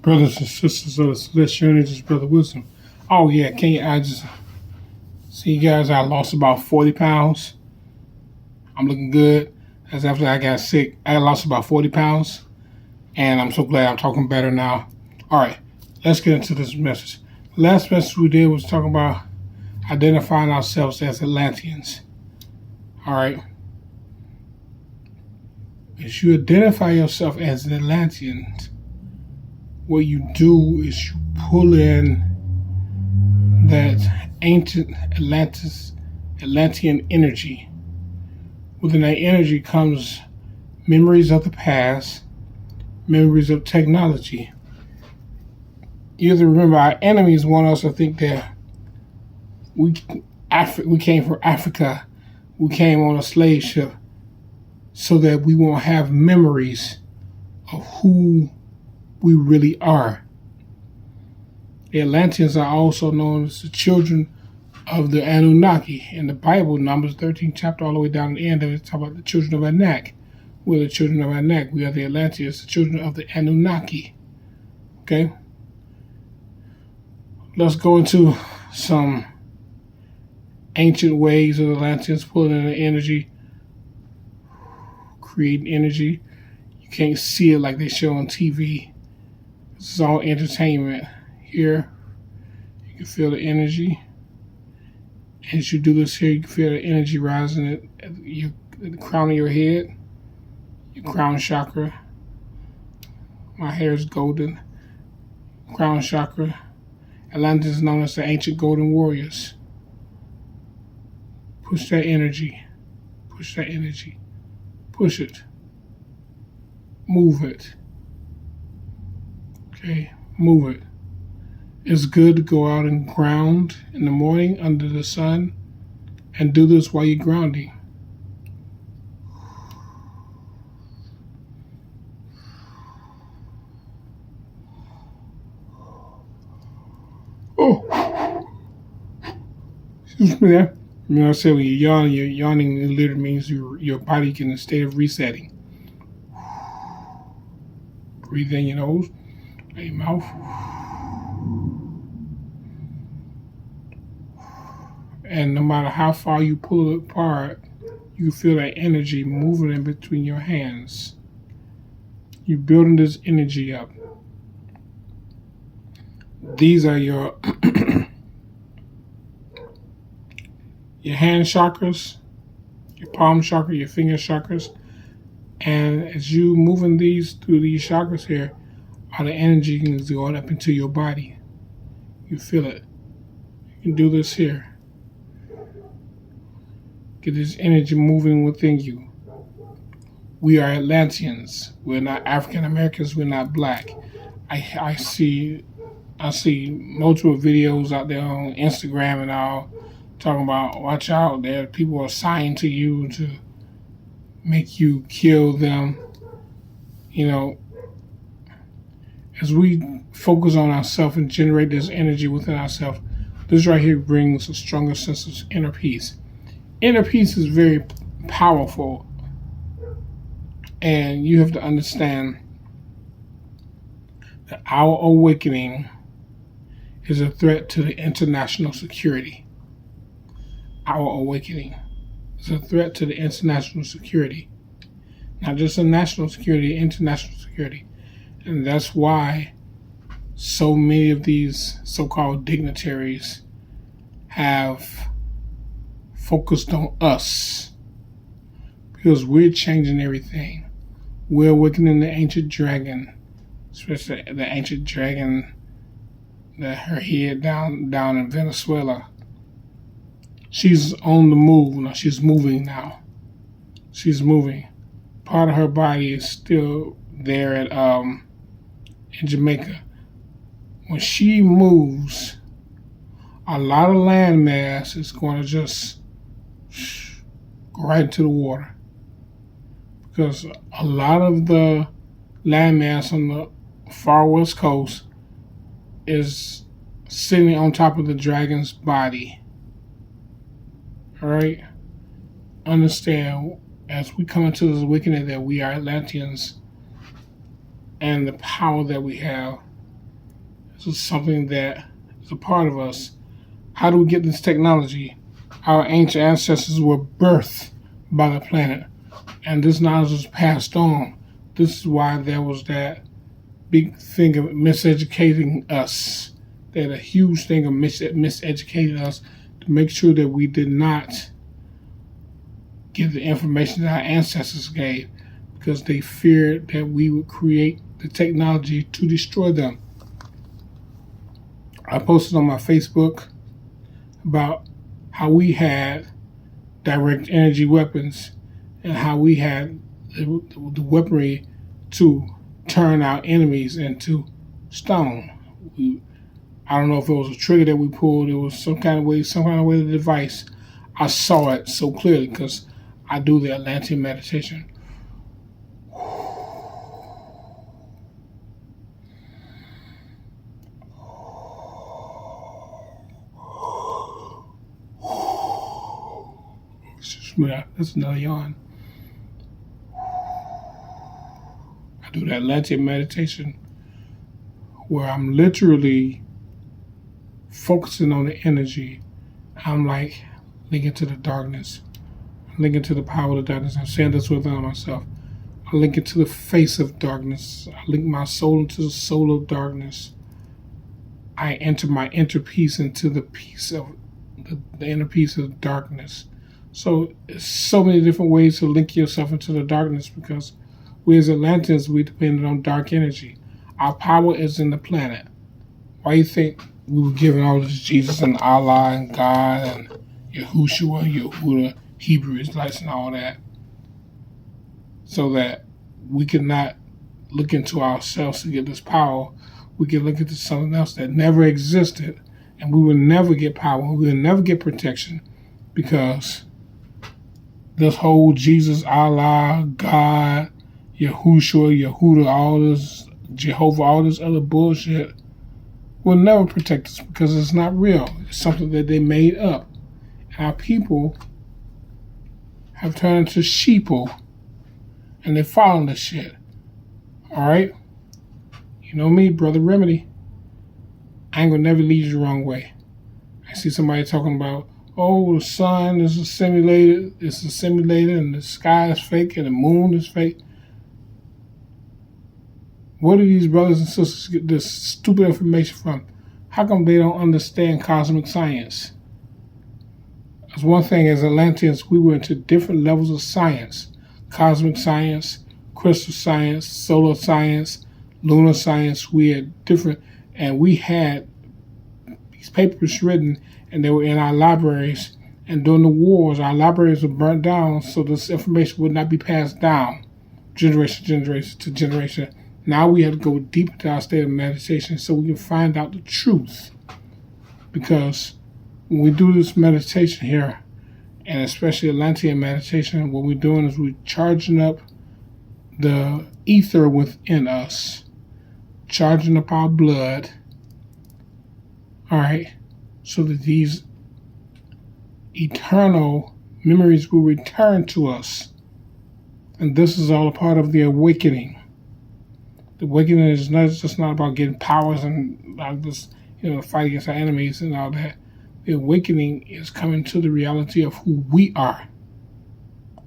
Brothers and sisters of the celestial energies, Brother Wisdom. Oh yeah, I just see you guys? I lost about 40 pounds. I'm looking good. As after I got sick, I lost about 40 pounds. And I'm so glad I'm talking better now. All right, let's get into this message. The last message we did was talking about identifying ourselves as Atlanteans. All right. As you identify yourself as an Atlantean, what you do is you pull in that ancient Atlantean energy. Within that energy comes memories of the past, memories of technology. You have to remember, our enemies want us to think that we came from Africa, we came on a slave ship, so that we won't have memories of who we really are. The Atlanteans are also known as the children of the Anunnaki. In the Bible, Numbers 13 chapter, all the way down to the end of it, talk about the children of Anak. We're the children of Anak. We are the Atlanteans, the children of the Anunnaki. Okay? Let's go into some ancient ways of the Atlanteans pulling in the energy, creating energy. You can't see it like they show on TV. This is all entertainment. Here, you can feel the energy. As you do this here, you can feel the energy rising at the crown of your head, your crown chakra. My hair is golden. Crown chakra. Atlantis is known as the ancient golden warriors. Push that energy. Push that energy. Push it. Move it. Okay, move it. It's good to go out and ground in the morning under the sun and do this while you're grounding. Oh, excuse me there. You know, I said when you're yawning literally means your body is in a state of resetting. Breathe in your nose, in your mouth. And no matter how far you pull it apart, you feel that energy moving in between your hands. You're building this energy up. These are your your hand chakras, your palm chakra, your finger chakras. And as you moving these through these chakras here, all the energy is going up into your body. You feel it. You can do this here. Get this energy moving within you. We are Atlanteans. We're not African Americans. We're not black. I see multiple videos out there on Instagram and all talking about, watch out, there people are assigned to you to make you kill them. You know, as we focus on ourselves and generate this energy within ourselves, this right here brings a stronger sense of inner peace. Inner peace is very powerful, and you have to understand that our awakening is a threat to the international security. Our awakening is a threat to the international security. Not just the national security, international security. And that's why so many of these so-called dignitaries have focused on us, because we're changing everything. We're awakening the ancient dragon, especially the ancient dragon that her head down in Venezuela. She's on the move now. She's moving now. She's moving. Part of her body is still there at in Jamaica. When she moves, a lot of landmass is going to just go right into the water, because a lot of the landmass on the far west coast is sitting on top of the dragon's body. All right? Understand, as we come into this awakening, that we are Atlanteans, and the power that we have, This is something that is a part of us. How do we get this technology? Our ancient ancestors were birthed by the planet, and this knowledge was passed on. This is why there was that big thing of miseducating us. They had a huge thing of miseducating us to make sure that we did not give the information that our ancestors gave, because they feared that we would create the technology to destroy them. I posted on my Facebook about how we had direct energy weapons and how we had the weaponry to turn our enemies into stone. I don't know if it was a trigger that we pulled. It was some kind of way the device. I saw it so clearly because I do the Atlantean meditation. That's another yawn. I do that Atlantean meditation where I'm literally focusing on the energy. I'm like linking to the darkness. I'm linking to the power of the darkness. I'm saying this within myself. I link it to the face of darkness. I link my soul into the soul of darkness. I enter my inner peace into the peace of the inner peace of darkness. So there's so many different ways to link yourself into the darkness, because we as Atlanteans, we depend on dark energy. Our power is in the planet. Why do you think we were given all this Jesus and Allah and God and Yahushua, Yehuda, Hebrew Israelites and all that? So that we could not look into ourselves to get this power. We could look into something else that never existed, and we will never get power. We will never get protection, because this whole Jesus, Allah, God, Yahushua, Yehuda, all this, Jehovah, all this other bullshit will never protect us, because it's not real. It's something that they made up. And our people have turned into sheeple, and they're following this shit. All right? You know me, Brother Remedy. I ain't gonna never lead you the wrong way. I see somebody talking about, oh, the sun is simulated, and the sky is fake, and the moon is fake. Where do these brothers and sisters get this stupid information from? How come they don't understand cosmic science? That's one thing, as Atlanteans, we were into different levels of science. Cosmic science, crystal science, solar science, lunar science. We had different, and we had these papers written, and they were in our libraries. And during the wars, our libraries were burnt down, so this information would not be passed down generation to generation. Now we have to go deep into our state of meditation so we can find out the truth. Because when we do this meditation here, and especially Atlantean meditation, what we're doing is we're charging up the ether within us, charging up our blood, all right, so that these eternal memories will return to us. And this is all a part of the awakening. The awakening is just not about getting powers and just, fight against our enemies and all that. The awakening is coming to the reality of who we are.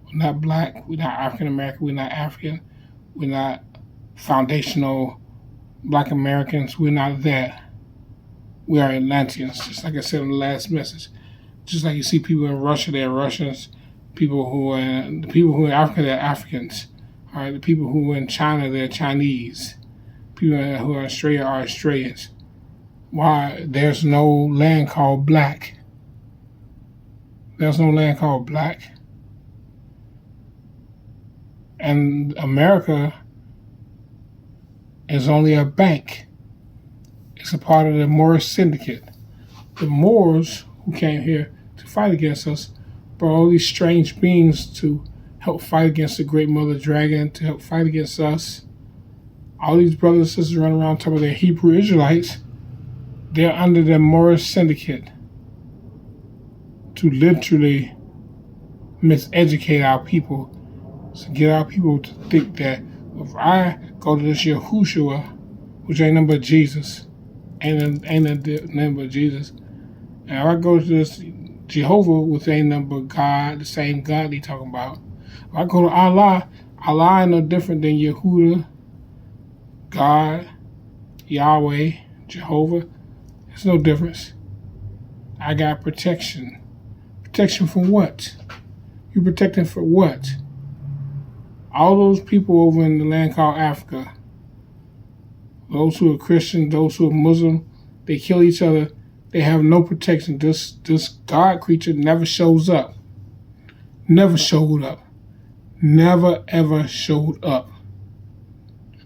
We're not black, we're not African American, we're not African, we're not foundational black Americans, we're not that. We are Atlanteans, just like I said in the last message. Just like you see people in Russia, they're Russians. The people who are in Africa, they're Africans. All right, the people who are in China, they're Chinese. People who are in Australia are Australians. Why? There's no land called black. There's no land called black. And America is only a bank. It's a part of the Moorish syndicate. The Moors who came here to fight against us brought all these strange beings to help fight against the Great Mother Dragon, to help fight against us. All these brothers and sisters running around talking about they're Hebrew Israelites. They're under the Moorish syndicate to literally miseducate our people, to get our people to think that if I go to this Yahushua, which ain't nothing but Jesus, ain't the name but Jesus. And if I go to this Jehovah, which ain't nothing but God, the same God they talking about. If I go to Allah, Allah ain't no different than Yehuda, God, Yahweh, Jehovah. There's no difference. I got protection. Protection from what? You protecting for what? All those people over in the land called Africa, those who are Christian, those who are Muslim, they kill each other. They have no protection. This God creature never shows up. Never showed up. Never ever showed up.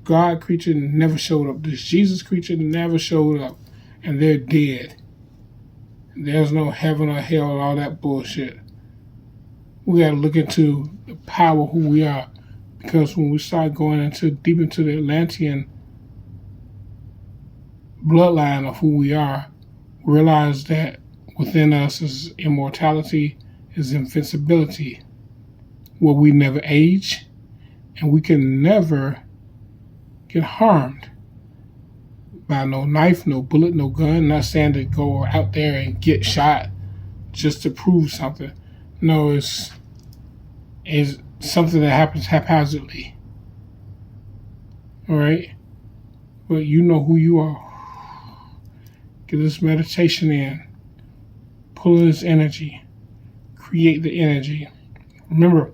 God creature never showed up. This Jesus creature never showed up. And they're dead. There's no heaven or hell and all that bullshit. We gotta look into the power of who we are. Because when we start going deep into the Atlantean bloodline of who we are, realize that within us is immortality, is invincibility, where we never age, and we can never get harmed by no knife, no bullet, no gun. Not saying to go out there and get shot just to prove something. No, it's something that happens haphazardly. All right? But you know who you are. Get this meditation in. Pull this energy. Create the energy. Remember,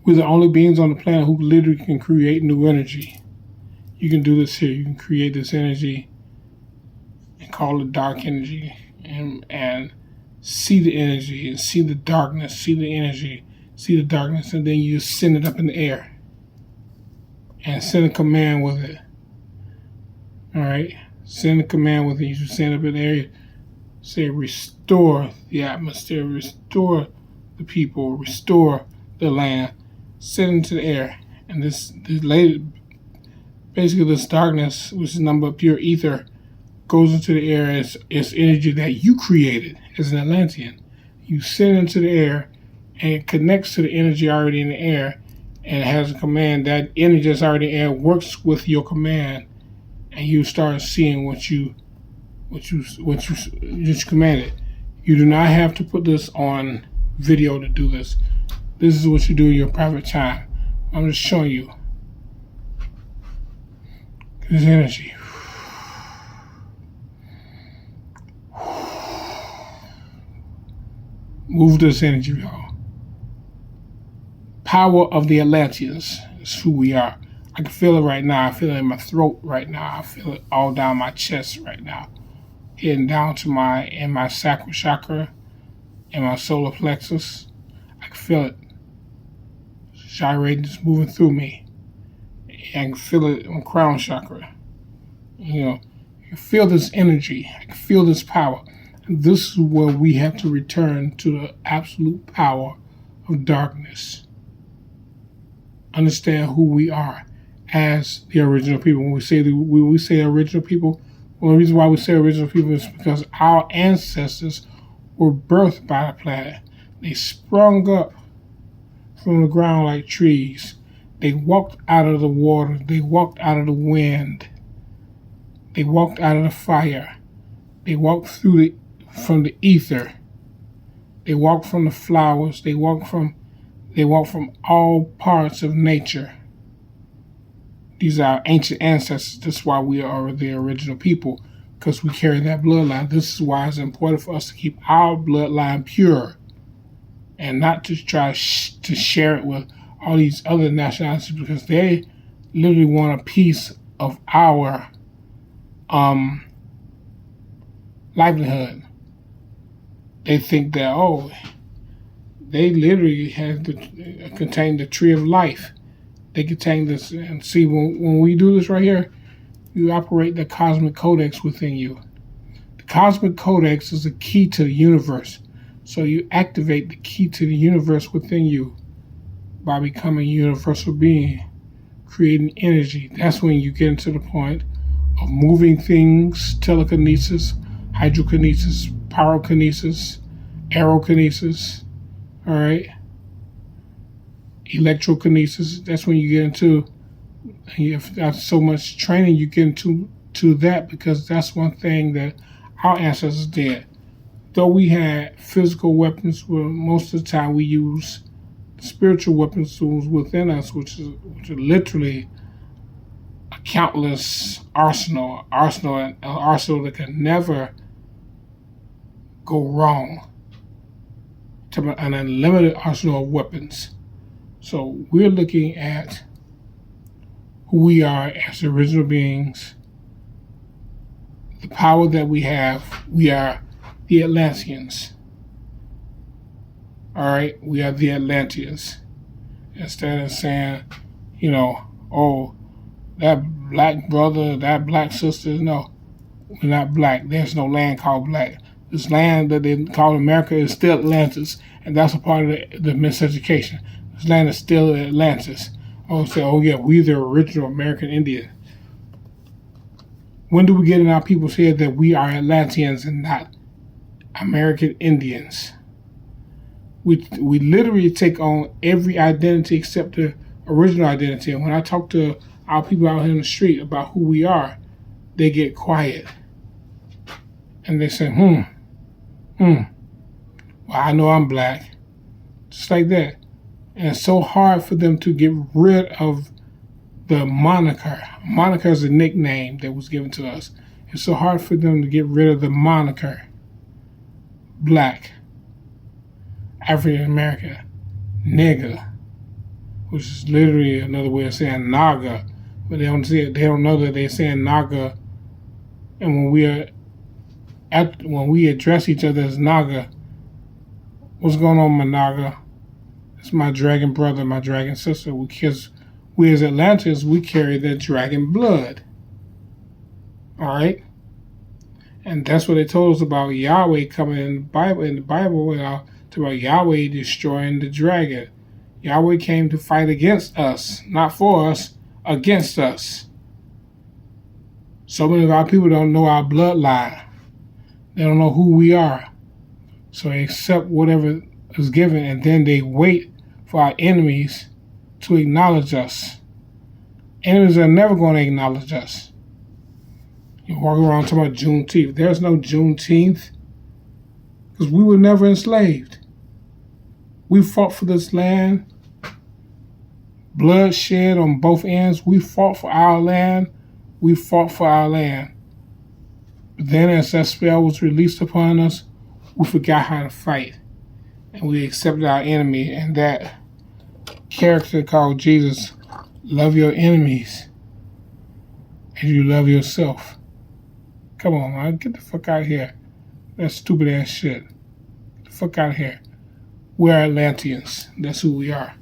we're the only beings on the planet who literally can create new energy. You can do this here. You can create this energy and call it dark energy and see the energy and see the darkness, see the energy, see the darkness, and then you just send it up in the air and send a command with it. All right? Send a command with it. You send it up in the air. Say, restore the atmosphere, restore the people, restore the land. Send it into the air. And this basically this darkness, which is nothing but pure ether, goes into the air as energy that you created as an Atlantean. You send it into the air, and it connects to the energy already in the air, and it has a command. That energy that's already in the air works with your command, and you start seeing what you commanded. You do not have to put this on video to do this. This is what you do in your private time. I'm just showing you this energy. Move this energy, y'all. Power of the Atlanteans is who we are. I can feel it right now. I feel it in my throat right now. I feel it all down my chest right now. Heading down to my sacral chakra and my solar plexus. I can feel it gyrating, just moving through me. I can feel it in my crown chakra. I can feel this energy. I can feel this power. And this is where we have to return to the absolute power of darkness. Understand who we are as the original people. When we say original people, well, the reason why we say original people is because our ancestors were birthed by the planet. They sprung up from the ground like trees. They walked out of the water. They walked out of the wind. They walked out of the fire. They walked from the ether. They walked from the flowers. They walked from all parts of nature. These are our ancient ancestors. That's why we are the original people, because we carry that bloodline. This is why it's important for us to keep our bloodline pure and not to try to share it with all these other nationalities, because they literally want a piece of our livelihood. They think that, they literally contain the tree of life. They contain this. And see, when we do this right here, you operate the cosmic codex within you. The cosmic codex is the key to the universe. So you activate the key to the universe within you by becoming a universal being, creating energy. That's when you get into the point of moving things, telekinesis, hydrokinesis, pyrokinesis, aerokinesis, all right? Electrokinesis. That's when you get into, after so much training, you get into to that because that's one thing that our ancestors did. Though we had physical weapons, well, most of the time we use spiritual weapons tools within us, which are literally a countless arsenal that can never go wrong. An unlimited arsenal of weapons. So we're looking at who we are as original beings, the power that we have. We are the Atlanteans. All right, we are the Atlanteans. Instead of saying, oh, that black brother, that black sister, no, we're not black. There's no land called black. This land that they call America is still Atlantis, and that's a part of the miseducation. This land is still Atlantis. Oh yeah, we're the original American Indian. When do we get in our people's head that we are Atlanteans and not American Indians? We literally take on every identity except the original identity. And when I talk to our people out here in the street about who we are, they get quiet. And they say, well, I know I'm black. Just like that. And it's so hard for them to get rid of the moniker. Moniker is a nickname that was given to us. It's so hard for them to get rid of the moniker. Black. African American. Nigger. Which is literally another way of saying Naga. But they don't know that they're saying Naga. And when we address each other as Naga, what's going on, my Naga? It's my dragon brother, my dragon sister. Because we as Atlanteans, we carry that dragon blood. All right? And that's what they told us about Yahweh coming in the Bible, about Yahweh destroying the dragon. Yahweh came to fight against us, not for us, against us. So many of our people don't know our bloodline. They don't know who we are. So they accept whatever is given, and then they wait for our enemies to acknowledge us. Enemies are never going to acknowledge us. You walk around talking about Juneteenth. There's no Juneteenth because we were never enslaved. We fought for this land. Blood shed on both ends. We fought for our land. We fought for our land. But then as that spell was released upon us, we forgot how to fight. And we accepted our enemy, and that character called Jesus, love your enemies as you love yourself. Come on, man, get the fuck out of here. That stupid ass shit. Get the fuck out of here. We're Atlanteans. That's who we are.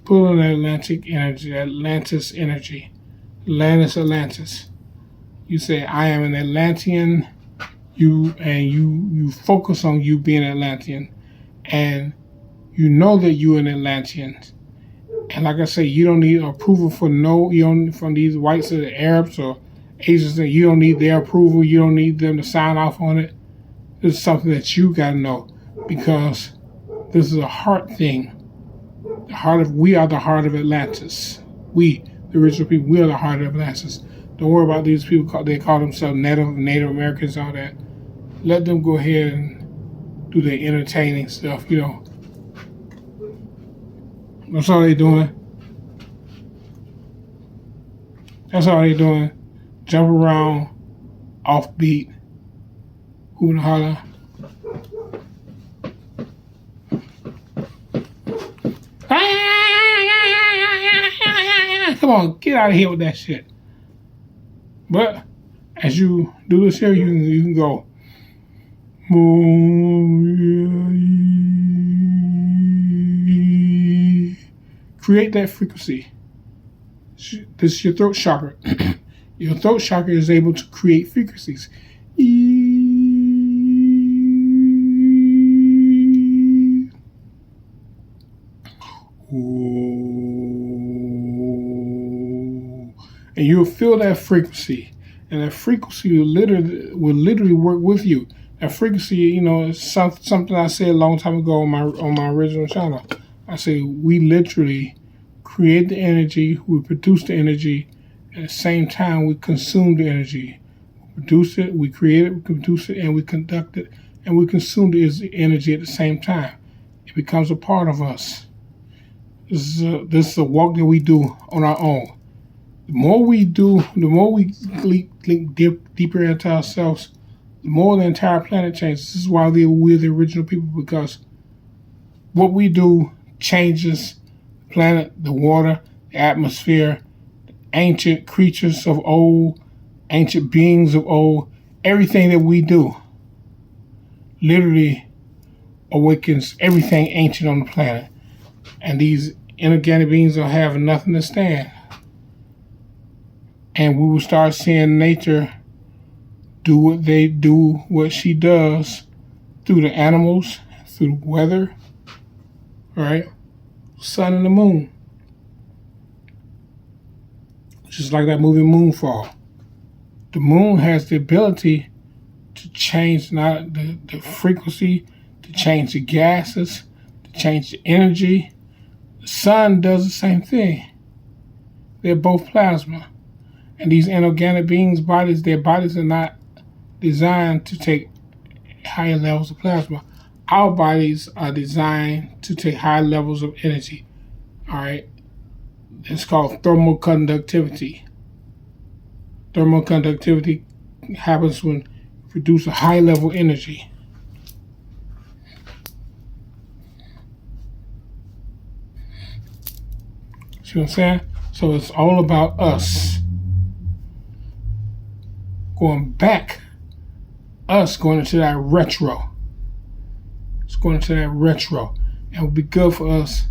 Pull on that Atlantic energy, Atlantis energy. Atlantis. You say, I am an Atlantean. You focus on you being an Atlantean, and you know that you're an Atlantean. And like I say, you don't need approval from these whites or the Arabs or Asians. You don't need their approval. You don't need them to sign off on it. This is something that you gotta know, because this is a heart thing. We are the heart of Atlantis. We, the original people, we are the heart of Atlantis. Don't worry about these people. They call themselves Native Americans, all that. Let them go ahead and do their entertaining stuff, That's all they doing. That's all they doing. Jump around, offbeat, hoot and holler. Come on, get out of here with that shit. But as you do this here, you can go. Create that frequency. This is your throat chakra. Your throat chakra is able to create frequencies. And you'll feel that frequency. And that frequency will literally work with you. That frequency, is something I said a long time ago on my original channel. I say we literally create the energy, we produce the energy, At the same time, we consume the energy. We produce it, we create it, we produce it, and we conduct it, and we consume the energy at the same time. It becomes a part of us. This is a walk that we do on our own. The more we do, the more we link deeper into ourselves, the more the entire planet changes. This is why we're the original people, because what we do changes the planet, the water, the atmosphere, the ancient creatures of old, ancient beings of old. Everything that we do literally awakens everything ancient on the planet. And these inorganic beings don't have nothing to stand. And we will start seeing nature do what she does through the animals, through the weather, right? Sun and the moon. Just like that movie Moonfall. The moon has the ability to change not the frequency, to change the gases, to change the energy. The sun does the same thing. They're both plasma. And these inorganic beings' bodies, their bodies are not designed to take higher levels of plasma. Our bodies are designed to take high levels of energy. All right? It's called thermal conductivity. Thermal conductivity happens when you produce a high level energy. See what I'm saying? So it's all about us. Going back. Us going into that retro. It's going into that retro. And it would be good for us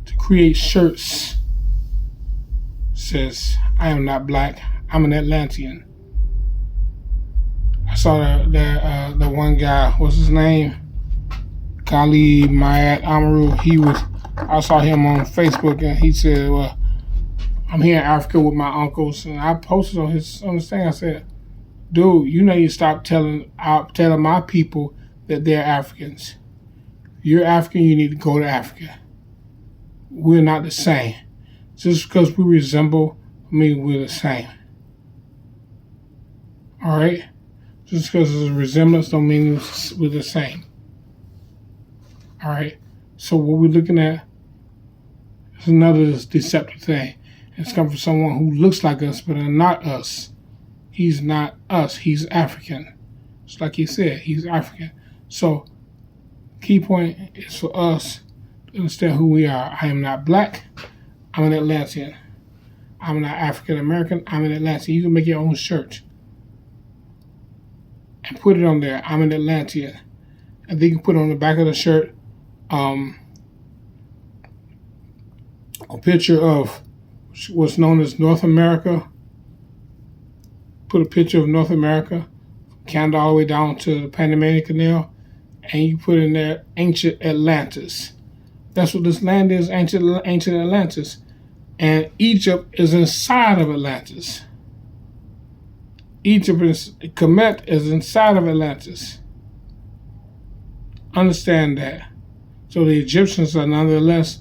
to create shirts. Says, I am not black. I'm an Atlantean. I saw the one guy, what's his name? Kali Mayat Amaru. I saw him on Facebook, and he said, well, I'm here in Africa with my uncles. And I posted on his thing. I said, dude, you need to stop telling my people that they're Africans. If you're African, you need to go to Africa. We're not the same. Just because we resemble, we're the same. All right? Just because there's a resemblance don't mean we're the same. All right? So what we're looking at is another deceptive thing. It's coming from someone who looks like us but are not us. He's not us. He's African. Just like he said, he's African. So, key point is for us to understand who we are. I am not black. I'm an Atlantean. I'm not African American. I'm an Atlantean. You can make your own shirt and put it on there. I'm an Atlantean. And then you can put on the back of the shirt a picture of what's known as North America. Put a picture of North America, Canada all the way down to the Panamanian Canal, and you put in there ancient Atlantis. That's what this land is, ancient Atlantis. And Egypt is inside of Atlantis. Kemet is inside of Atlantis. Understand that. So the Egyptians are nonetheless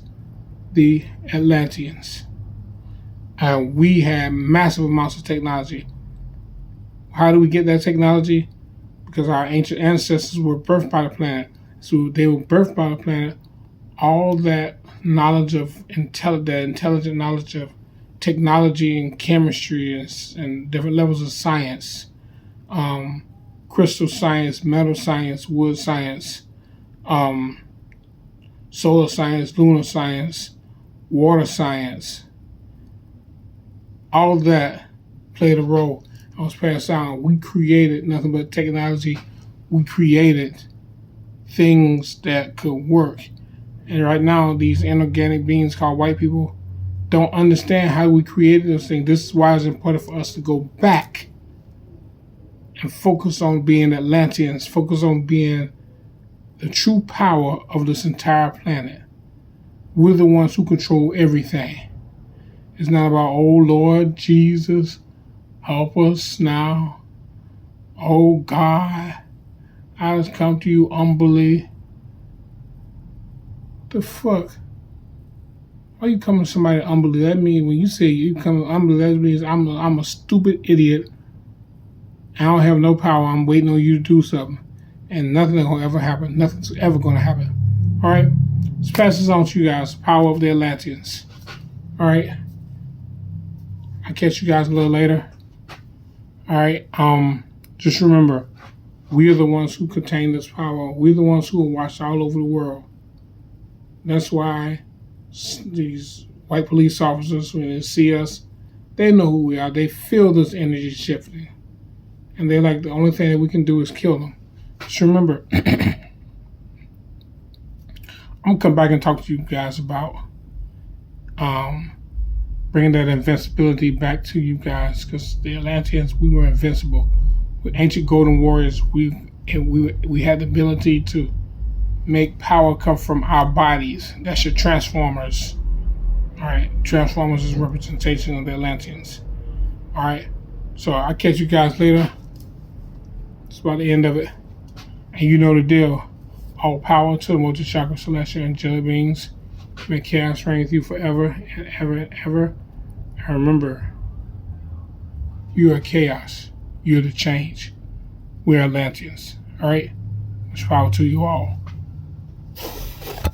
the Atlanteans. And we have massive amounts of technology. How do we get that technology? Because our ancient ancestors were birthed by the planet. So they were birthed by the planet. All that knowledge of intelligent knowledge of technology and chemistry and different levels of science, crystal science, metal science, wood science, solar science, lunar science, water science, all that played a role. I was passed down. We created nothing but technology. We created things that could work. And right now, these inorganic beings called white people don't understand how we created those things. This is why it's important for us to go back and focus on being Atlanteans, focus on being the true power of this entire planet. We're the ones who control everything. It's not about, oh Lord Jesus, help us now. Oh God, I just come to you humbly. The fuck? Why you coming to somebody unbelief? That means when you say you come to unbelief, that means I'm a stupid idiot. I don't have no power. I'm waiting on you to do something. And nothing will ever happen. Nothing's ever going to happen. All right? Let's pass this on to you guys. Power of the Atlanteans. All right? I'll catch you guys a little later. All right? Just remember, we are the ones who contain this power. We're the ones who are watched all over the world. That's why these white police officers, when they see us, they know who we are. They feel this energy shifting. And they're like, the only thing that we can do is kill them. Just remember, I'm going to come back and talk to you guys about bringing that invincibility back to you guys, because the Atlanteans, we were invincible. With ancient golden warriors, we had the ability to make power come from our bodies. That's your Transformers. All right, Transformers is a representation of the Atlanteans. All right, so I'll catch you guys later. It's about the end of it. And you know the deal. All power to the multi-chakra celestial angelic beings. May chaos reign with you forever and ever and ever. And remember, you are chaos. You're the change. We are Atlanteans. All right? Much power to you all.